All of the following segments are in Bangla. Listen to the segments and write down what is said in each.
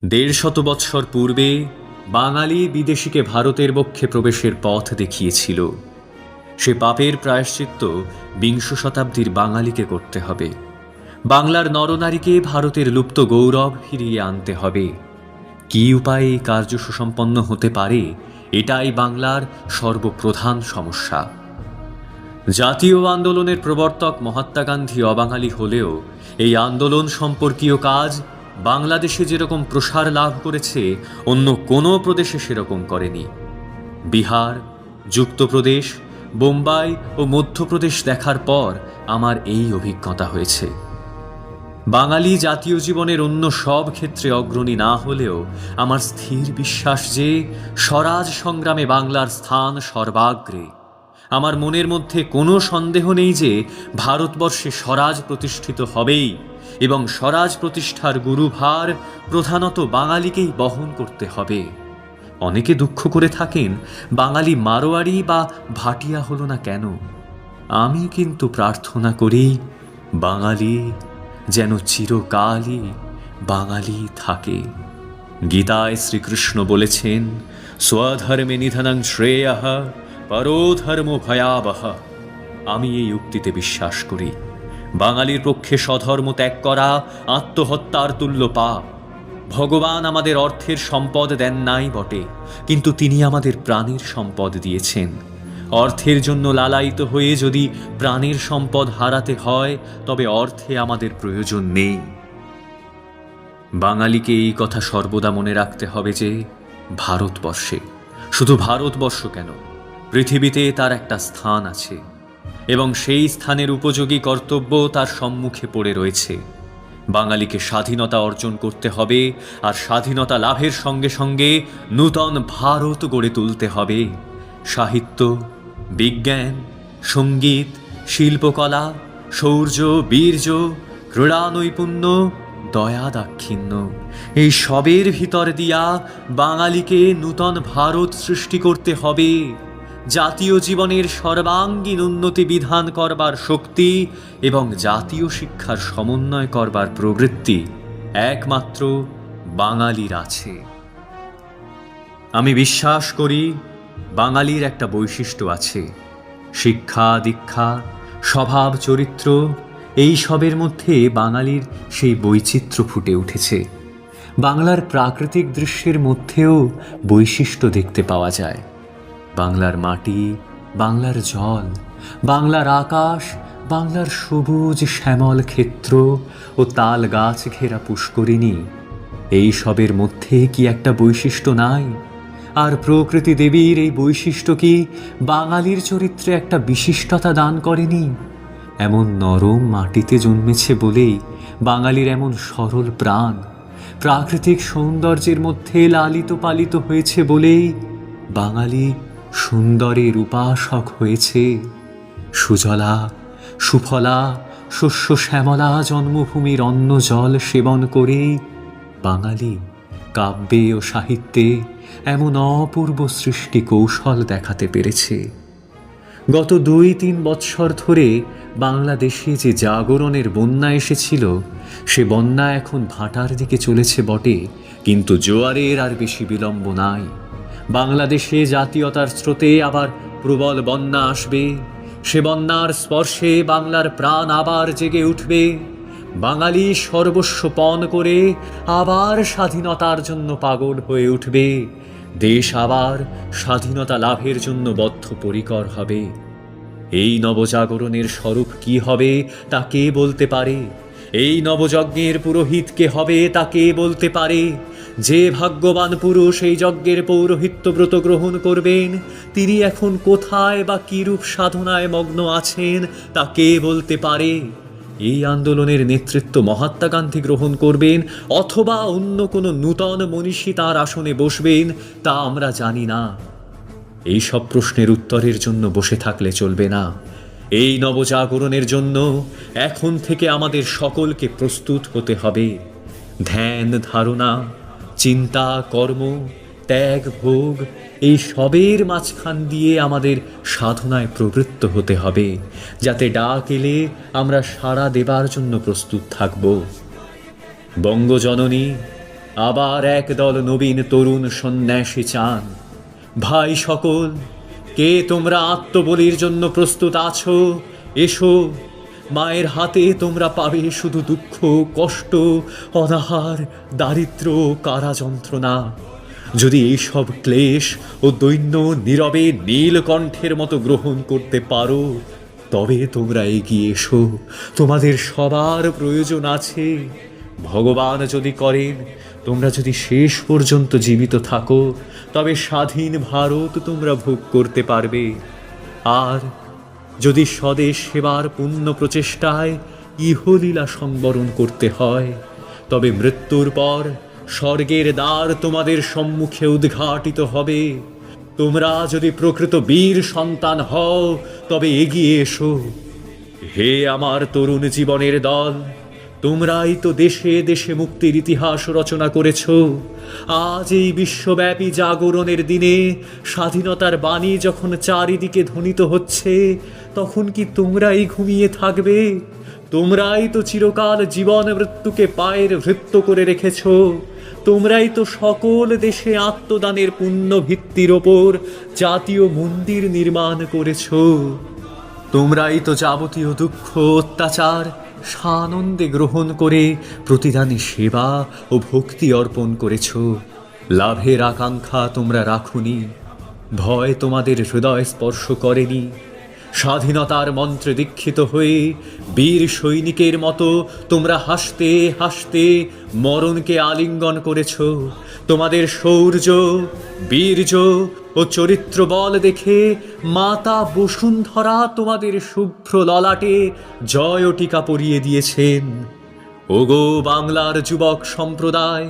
১৫০ বৎসর পূর্বে বাঙালি বিদেশিকে ভারতের বক্ষে প্রবেশের পথ দেখিয়েছিল। সে পাপের প্রায়শ্চিত্ত বিংশ শতাব্দীর বাঙালিকে করতে হবে। বাংলার নরনারীকে ভারতের লুপ্ত গৌরব ফিরিয়ে আনতে হবে। কী উপায়ে এই কার্য সুসম্পন্ন হতে পারে, এটাই বাংলার সর্বপ্রধান সমস্যা। জাতীয় আন্দোলনের প্রবর্তক মহাত্মা গান্ধী অবাঙালি হলেও এই আন্দোলন সম্পর্কীয় কাজ বাংলাদেশে যেরকম প্রসার লাভ করেছে, অন্য কোনো প্রদেশে সেরকম করেনি। বিহার, যুক্তপ্রদেশ, বোম্বাই ও মধ্যপ্রদেশ দেখার পর আমার এই অভিজ্ঞতা হয়েছে। বাঙালি জাতীয় জীবনের অন্য সব ক্ষেত্রে অগ্রণী না হলেও আমার স্থির বিশ্বাস যে স্বরাজ সংগ্রামে বাংলার স্থান সর্বাগ্রে। আমার মনের মধ্যে কোনো সন্দেহ নেই যে ভারতবর্ষে স্বরাজ প্রতিষ্ঠিত হবেই, এবং স্বরাজ প্রতিষ্ঠার গুরুভার প্রধানত বাঙালিকেই বহন করতে হবে। অনেকে দুঃখ করে থাকেন বাঙালি মারোয়ারি বা ভাটিয়া হলো না কেন। আমি কিন্তু প্রার্থনা করি বাঙালি যেন চিরকালই বাঙালি থাকে। গীতায় শ্রীকৃষ্ণ বলেছেন, স্বধর্মে নিধনং শ্রেয়ঃ পরোধর্ম ভয়াবহ। আমি এই উক্তিতে বিশ্বাস করি। বাঙালির পক্ষে স্বধর্ম ত্যাগ করা আত্মহত্যার তুল্য পাপ। ভগবান আমাদের অর্থের সম্পদ দেন নাই বটে, কিন্তু তিনি আমাদের প্রাণের সম্পদ দিয়েছেন। অর্থের জন্য লালায়িত হয়ে যদি প্রাণের সম্পদ হারাতে হয়, তবে অর্থে আমাদের প্রয়োজন নেই। বাঙালিকে এই কথা সর্বদা মনে রাখতে হবে যে ভারতবর্ষে, শুধু ভারতবর্ষ কেন, পৃথিবীতে তার একটা স্থান আছে, এবং সেই স্থানের উপযোগী কর্তব্য তার সম্মুখে পড়ে রয়েছে। বাঙালিকে স্বাধীনতা অর্জন করতে হবে, আর স্বাধীনতা লাভের সঙ্গে সঙ্গে নূতন ভারত গড়ে তুলতে হবে। সাহিত্য, বিজ্ঞান, সঙ্গীত, শিল্পকলা, শৌর্য, বীর্য, ক্রীড়া নৈপুণ্য, দয়া দাক্ষিণ্য, এই সবের ভিতর দিয়া বাঙালিকে নূতন ভারত সৃষ্টি করতে হবে। জাতীয় জীবনের সর্বাঙ্গীন উন্নতি বিধান করবার শক্তি এবং জাতীয় শিক্ষার সমন্বয় করবার প্রবৃত্তি একমাত্র বাঙালির আছে। আমি বিশ্বাস করি বাঙালির একটা বৈশিষ্ট্য আছে। শিক্ষা, দীক্ষা, স্বভাব, চরিত্র, এই সবের মধ্যে বাঙালির সেই বৈচিত্র্য ফুটে উঠেছে। বাংলার প্রাকৃতিক দৃশ্যের মধ্যেও বৈশিষ্ট্য দেখতে পাওয়া যায়। বাংলার মাটি, বাংলার জল, বাংলার আকাশ, বাংলার সবুজ শ্যামল ক্ষেত্র ও তাল গাছ ঘেরা পুষ্করিণী, এই সবের মধ্যে কি একটা বৈশিষ্ট্য নাই? আর প্রকৃতি দেবীর এই বৈশিষ্ট্য কি বাঙালির চরিত্রে একটা বিশিষ্টতা দান করেনি? এমন নরম মাটিতে জন্মেছে বলেই বাঙালির এমন সরল প্রাণ, প্রাকৃতিক সৌন্দর্যের মধ্যে লালিত পালিত হয়েছে বলেই বাঙালি সুন্দরের উপাসক হয়েছে। সুজলা, সুফলা, শস্য শ্যামলা জন্মভূমির অন্ন জল সেবন করে বাঙালি কাব্যে ও সাহিত্যে এমন অপূর্ব সৃষ্টি কৌশল দেখাতে পেরেছে। গত 2-3 বৎসর ধরে বাংলাদেশে যে জাগরণের বন্যা এসেছিল, সে বন্যা এখন ভাটার দিকে চলেছে বটে, কিন্তু জোয়ারের আর বেশি বিলম্ব নাই। বাংলাদেশে জাতীয়তার স্রোতে আবার প্রবল বন্যা আসবে। সে বন্যার স্পর্শে বাংলার প্রাণ আবার জেগে উঠবে। বাঙালি সর্বস্ব পণ করে আবার স্বাধীনতার জন্য পাগল হয়ে উঠবে। দেশ আবার স্বাধীনতা লাভের জন্য বদ্ধপরিকর হবে। এই নবজাগরণের স্বরূপ কি হবে তা কে বলতে পারে? এই নবযজ্ঞের পুরোহিত কে হবে তা কে বলতে পারে? যে ভাগ্যবান পুরুষ এই যজ্ঞের পৌরোহিত্য ব্রত গ্রহণ করবেন, তিনি এখন কোথায় বা কিরূপ সাধনায় মগ্ন আছেন তা কে বলতে পারে? এই আন্দোলনের নেতৃত্ব মহাত্মা গান্ধী গ্রহণ করবেন, অথবা অন্য কোনো নূতন মনীষী তাঁর আসনে বসবেন, তা আমরা জানি না। এই সব প্রশ্নের উত্তরের জন্য বসে থাকলে চলবে না। এই নবজাগরণের জন্য এখন থেকে আমাদের সকলকে প্রস্তুত হতে হবে। ধ্যান, ধারণা, চিন্তা, কর্ম, ত্যাগ, ভোগ, এই সবের মাঝখান দিয়ে আমাদের সাধনায় প্রবৃত্ত হতে হবে, যাতে ডাক এলে আমরা সাড়া দেবার জন্য প্রস্তুত থাকব। বঙ্গজননী, আবার একদল নবীন তরুণ সন্ন্যাসী চান। ভাই সকল, কে তোমরা আত্মবলির জন্য প্রস্তুত আছো? এসো, মায়ের হাতে তোমরা পাবে শুধু দুঃখ, কষ্ট, অনাহার, দারিদ্র্য, কারা যন্ত্রণা। যদি এইসব ক্লেশ ও দৈন্য নীরবে নীলকণ্ঠের মতো গ্রহণ করতে পারো, তবে তোমরা এগিয়ে এসো। তোমাদের সবার প্রয়োজন আছে। ভগবান যদি করেন, তোমরা যদি শেষ পর্যন্ত জীবিত থাকো, তবে স্বাধীন ভারত তোমরা ভোগ করতে পারবে। আর যদি স্বদেশ সেবার পূর্ণ প্রচেষ্টায় ইহলীলা সংবরণ করতে হয়, তবে মৃত্যুর পর স্বর্গের দ্বার তোমাদের সম্মুখে উদ্ঘাটিত হবে। তোমরা যদি প্রকৃত বীর সন্তান হও, তবে এগিয়ে এসো। হে আমার তরুণ জীবনের দল, তোমরাই তো দেশে দেশে মুক্তির ইতিহাস রচনা করেছ। আজ এই বিশ্বব্যাপী জাগরণের দিনে স্বাধীনতার বাণী যখন চারিদিকে ধ্বনিত হচ্ছে, তখন কি তোমরাই ঘুমিয়ে থাকবে? তোমরাই তো চিরকাল জীবন মৃত্যুকে পায়ের ভৃত্য করে রেখেছ। তোমরাই তো সকল দেশে আত্মদানের পুণ্য ভিত্তির ওপর জাতীয় মন্দির নির্মাণ করেছ। তোমরাই তো যাবতীয় দুঃখ, অত্যাচার সানন্দে গ্রহণ করে প্রতিদানে সেবা ও ভক্তি অর্পণ করেছ। লাভের আকাঙ্ক্ষা তোমরা রাখুনি, ভয় তোমাদের হৃদয় স্পর্শ করেনি। স্বাধীনতার মন্ত্রে দীক্ষিত হয়ে বীর সৈনিকের মতো তোমরা হাসতে হাসতে মরণকে আলিঙ্গন করেছ। তোমাদের শৌর্য, বীর্য ও চরিত্র বল দেখে মাতা বসুন্ধরা তোমাদের শুভ্র ললাটে জয় টিকা পরিয়ে দিয়েছেন। ওগো বাংলার যুবক সম্প্রদায়,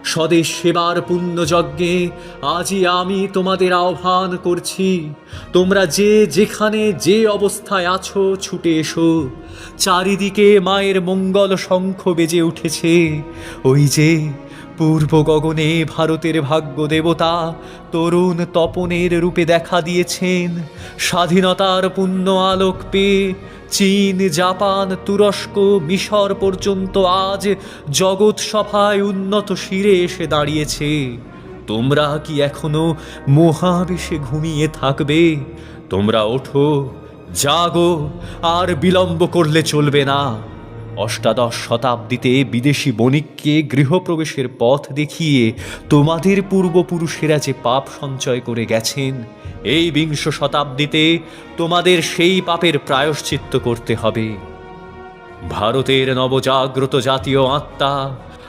স্বদেশ সেবার পুণ্যযজ্ঞে আজই আমি তোমাদের আহ্বান করছি। তোমরা যে যেখানে যে অবস্থায় আছো, ছুটে এসো। চারিদিকে মায়ের মঙ্গল শঙ্খ বেজে উঠেছে। ওই যে পূর্ব গগনে ভারতের ভাগ্য দেবতা তরুণ তপনের রূপে দেখা দিয়েছেন। স্বাধীনতার পুণ্য আলোক পেয়ে চীন, জাপান, তুরস্ক, মিশর পর্যন্ত আজ জগৎ সভায় উন্নত শিরে এসে দাঁড়িয়েছে। তোমরা কি এখনো মহাবেশে ঘুমিয়ে থাকবে? তোমরা ওঠো, জাগো, আর বিলম্ব করলে চলবে না। অষ্টাদশ শতাব্দীতে বিদেশি বণিককে গৃহপ্রবেশের পথ দেখিয়ে তোমাদের পূর্বপুরুষেরা যে পাপ সঞ্চয় করে গেছেন, এই বিংশ শতাব্দীতে তোমাদের সেই পাপের প্রায়শ্চিত্ত করতে হবে। ভারতের নবজাগ্রত জাতীয় আত্মা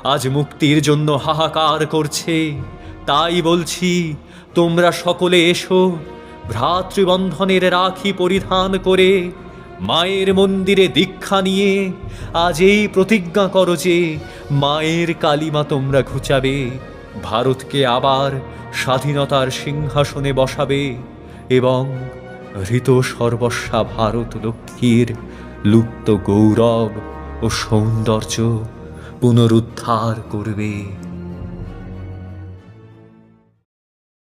আজ মুক্তির জন্য হাহাকার করছে। তাই বলছি, তোমরা সকলে এসো। ভ্রাতৃবন্ধনের রাখি পরিধান করে মায়ের মন্দিরে দীক্ষা নিয়ে আজ এই প্রতিজ্ঞা করো যে মায়ের কালিমা তোমরা ঘুচাবে, ভারতকে আবার স্বাধীনতার সিংহাসনে বসাবে এবং হৃত সর্বস্বা ভারত লক্ষ্মীর লুপ্ত গৌরব ও সৌন্দর্য পুনরুদ্ধার করবে।